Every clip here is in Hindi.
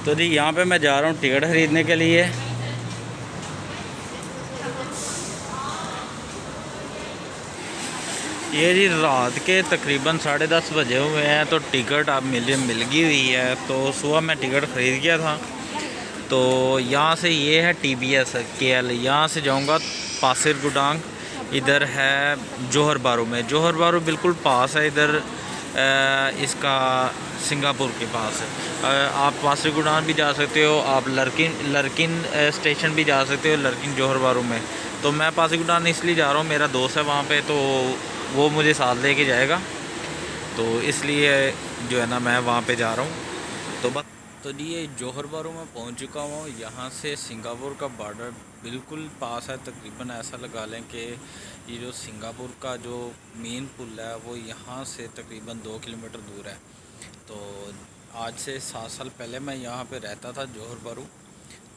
तो जी यहाँ पे मैं जा रहा हूँ टिकट ख़रीदने के लिए। ये जी रात के तकरीबन 10:30 बजे हुए हैं, तो टिकट अब मिल गई हुई है। तो सुबह मैं टिकट ख़रीद गया था। तो यहाँ से ये है TBS KL, यहाँ से जाऊँगा पासिर गुडांग, इधर है जौहर बारू में। जौहर बारू बिल्कुल पास है इधर, इसका सिंगापुर के पास है। आप पासिर गुडांग भी जा सकते हो, आप लरकिन स्टेशन भी जा सकते हो, लरकिन जौहर बारू में। तो मैं पासिर गुडांग इसलिए जा रहा हूँ, मेरा दोस्त है वहाँ पे, तो वो मुझे साथ लेके जाएगा। तो इसलिए जो है ना मैं वहाँ पे जा रहा हूँ। तो बस, तो जी ये जौहर बारू में पहुँच चुका हूँ। यहाँ से सिंगापुर का बॉर्डर बिल्कुल पास है, तकरीबन ऐसा लगा लें कि ये जो सिंगापुर का जो मेन पुल है वो यहाँ से तकरीबन 2 किलोमीटर दूर है। तो आज से 7 साल पहले मैं यहाँ पे रहता था जौहर बारू।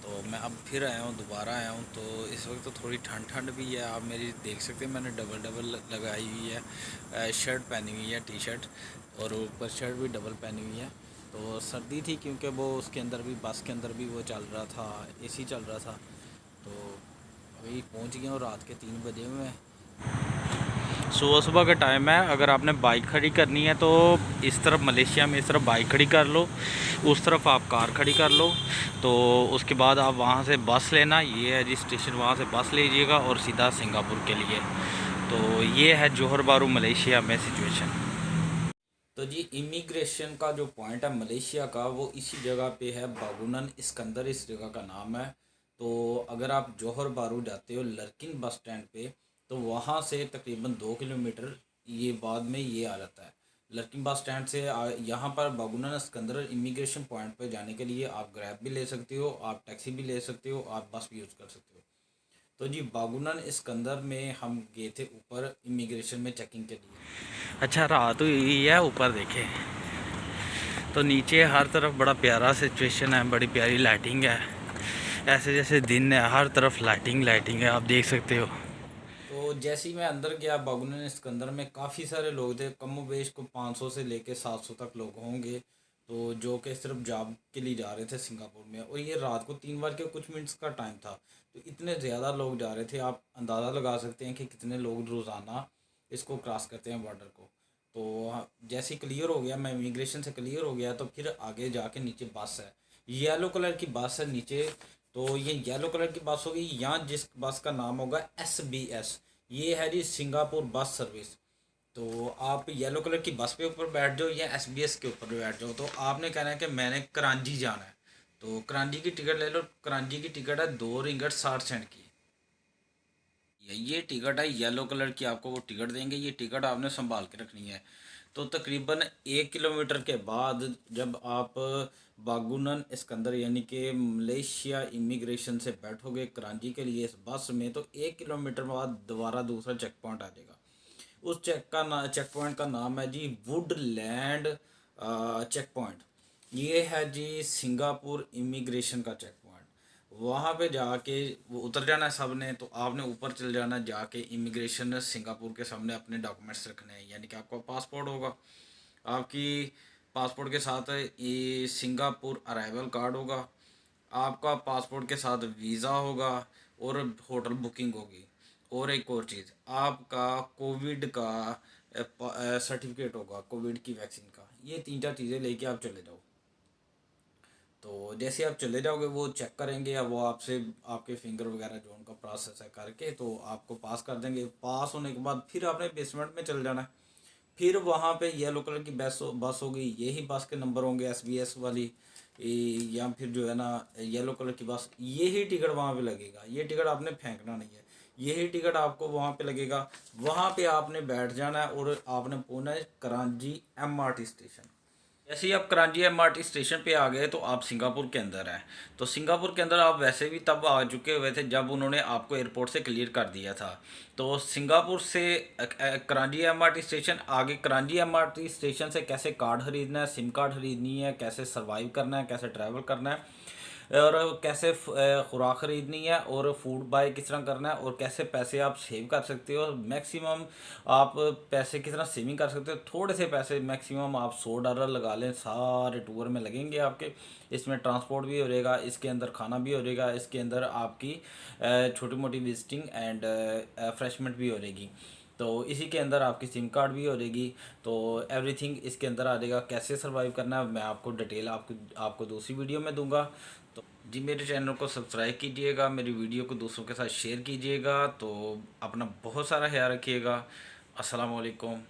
तो मैं अब फिर आया हूँ, दोबारा आया हूँ। तो इस वक्त तो थोड़ी ठंड भी है, आप मेरी देख सकते हैं मैंने डबल लगाई हुई है, शर्ट पहनी हुई है, टी-शर्ट, और ऊपर शर्ट भी डबल पहनी हुई है। तो सर्दी थी क्योंकि वो उसके अंदर भी, बस के अंदर भी वो चल रहा था, AC चल रहा था। तो अभी पहुँच गया हूँ, रात के 3 बजे हुए हैं। सुबह सुबह का टाइम है। अगर आपने बाइक खड़ी करनी है तो इस तरफ मलेशिया में इस तरफ बाइक खड़ी कर लो, उस तरफ आप कार खड़ी कर लो। तो उसके बाद आप वहाँ से बस लेना, ये है जी स्टेशन, वहाँ से बस लीजिएगा और सीधा सिंगापुर के लिए। तो ये है जौहर बारू मलेशिया में सिचुएशन। तो जी इमिग्रेशन का जो पॉइंट है मलेशिया का, वो इसी जगह पे है, बागुनन इस्कंदर इस जगह का नाम है। तो अगर आप जौहर बारू जाते हो लरकिन बस स्टैंड पे, तो वहाँ से तकरीबन 2 किलोमीटर ये बाद में ये आ जाता है। लरकिन बस स्टैंड से यहाँ पर बागुनन इस्कंदर इमिग्रेशन पॉइंट पे जाने के लिए आप ग्रैब भी ले सकते हो, आप टैक्सी भी ले सकते हो, आप बस भी यूज़ कर सकते हो। तो जी बागुनन इस्कंदर में हम गए थे ऊपर इमिग्रेशन में चेकिंग के लिए। अच्छा, रात हुई है, ऊपर देखे तो नीचे हर तरफ बड़ा प्यारा सिचुएशन है, बड़ी प्यारी लाइटिंग है, ऐसे जैसे दिन है, हर तरफ लाइटिंग है, आप देख सकते हो। तो जैसे ही मैं अंदर गया बागुनन इस्कंदर में, काफ़ी सारे लोग थे, कम वेश को 500 से लेके 700 तक लोग होंगे। तो जो कि सिर्फ जॉब के लिए जा रहे थे सिंगापुर में, और ये रात को 3 बज के कुछ मिनट्स का टाइम था। तो इतने ज़्यादा लोग जा रहे थे, आप अंदाज़ा लगा सकते हैं कि कितने लोग रोज़ाना इसको क्रॉस करते हैं बॉर्डर को। तो जैसे ही क्लियर हो गया, मैं इमिग्रेशन से क्लियर हो गया, तो फिर आगे जाके नीचे बस है, येलो कलर की बस है नीचे। तो ये येलो कलर की बस होगी, यहाँ जिस बस का नाम होगा SBS, ये है जी सिंगापुर बस सर्विस। तो आप येलो कलर की बस पे ऊपर बैठ जाओ या SBS के ऊपर बैठ जाओ। तो आपने कहना है कि मैंने करांजी जाना है, तो करांजी की टिकट ले लो। करांजी की टिकट है 2 रिंगट 60 सेंट की। ये टिकट है येलो कलर की, आपको वो टिकट देंगे, ये टिकट आपने संभाल के रखनी है। तो तकरीबन 1 किलोमीटर के बाद जब आप बागुनन इस्कंदर यानी कि मलेशिया इमिग्रेशन से बैठोगे कराची के लिए इस बस में, तो 1 किलोमीटर बाद दोबारा दूसरा चेक पॉइंट आ जाएगा। उस चेक पॉइंट का नाम है जी वुडलैंड चेक पॉइंट। ये है जी सिंगापुर इमिग्रेशन का चेक पॉइंट। वहाँ पे जाके वो उतर जाना है सब ने। तो आपने ऊपर चल जाना है, जाके इमिग्रेशन सिंगापुर के सामने अपने डॉक्यूमेंट्स रखने हैं, यानी कि आपका पासपोर्ट होगा, आपकी पासपोर्ट के साथ ये सिंगापुर अराइवल कार्ड होगा, आपका पासपोर्ट के साथ वीज़ा होगा, और होटल बुकिंग होगी। और एक और चीज़, आपका कोविड का सर्टिफिकेट होगा, कोविड की वैक्सीन का। ये 3-4 चीज़ें लेके आप चले जाओ। तो जैसे आप चले जाओगे वो चेक करेंगे, या वो आपसे आपके फिंगर वगैरह जो उनका प्रोसेस है करके तो आपको पास कर देंगे। पास होने के बाद फिर आपने बेसमेंट में चल जाना है। फिर वहाँ पे येलो कलर की बस होगी, यही बस के नंबर होंगे SBS वाली, या फिर जो है ना येलो कलर की बस, यही टिकट वहाँ पे लगेगा। ये टिकट आपने फेंकना नहीं है, यही टिकट आपको वहाँ पे लगेगा। वहाँ पे आपने बैठ जाना है और आपने पहुँचना है कराची MRT स्टेशन। जैसे ही आप कराची MRT स्टेशन पे आ गए तो आप सिंगापुर के अंदर हैं। तो सिंगापुर के अंदर आप वैसे भी तब आ चुके हुए थे जब उन्होंने आपको एयरपोर्ट से क्लियर कर दिया था। तो सिंगापुर से कराची MRT स्टेशन, आगे कराची MRT स्टेशन से कैसे कार्ड ख़रीदना है, सिम कार्ड ख़रीदनी है, कैसे सर्वाइव करना है, कैसे ट्रैवल करना है, और कैसे खुराक ख़रीदनी है और फूड बाय किस तरह करना है और कैसे पैसे आप सेव कर सकते हो। मैक्सिमम आप पैसे किस तरह सेविंग कर सकते हो। थोड़े से पैसे मैक्सिमम आप $100 लगा लें, सारे टूर में लगेंगे आपके। इसमें ट्रांसपोर्ट भी हो रहेगा, इसके अंदर खाना भी हो रहेगा, इसके अंदर आपकी छोटी मोटी विजिटिंग एंड फ्रेशमेंट भी हो रहेगी। तो इसी के अंदर आपकी सिम कार्ड भी हो रहेगी। तो एवरीथिंग इसके अंदर आ जाएगा। कैसे सर्वाइव करना है मैं आपको डिटेल आपको दूसरी वीडियो में दूंगा। तो जी मेरे चैनल को सब्सक्राइब कीजिएगा, मेरी वीडियो को दूसरों के साथ शेयर कीजिएगा। तो अपना बहुत सारा ख्याल रखिएगा। अस्सलाम वालेकुम।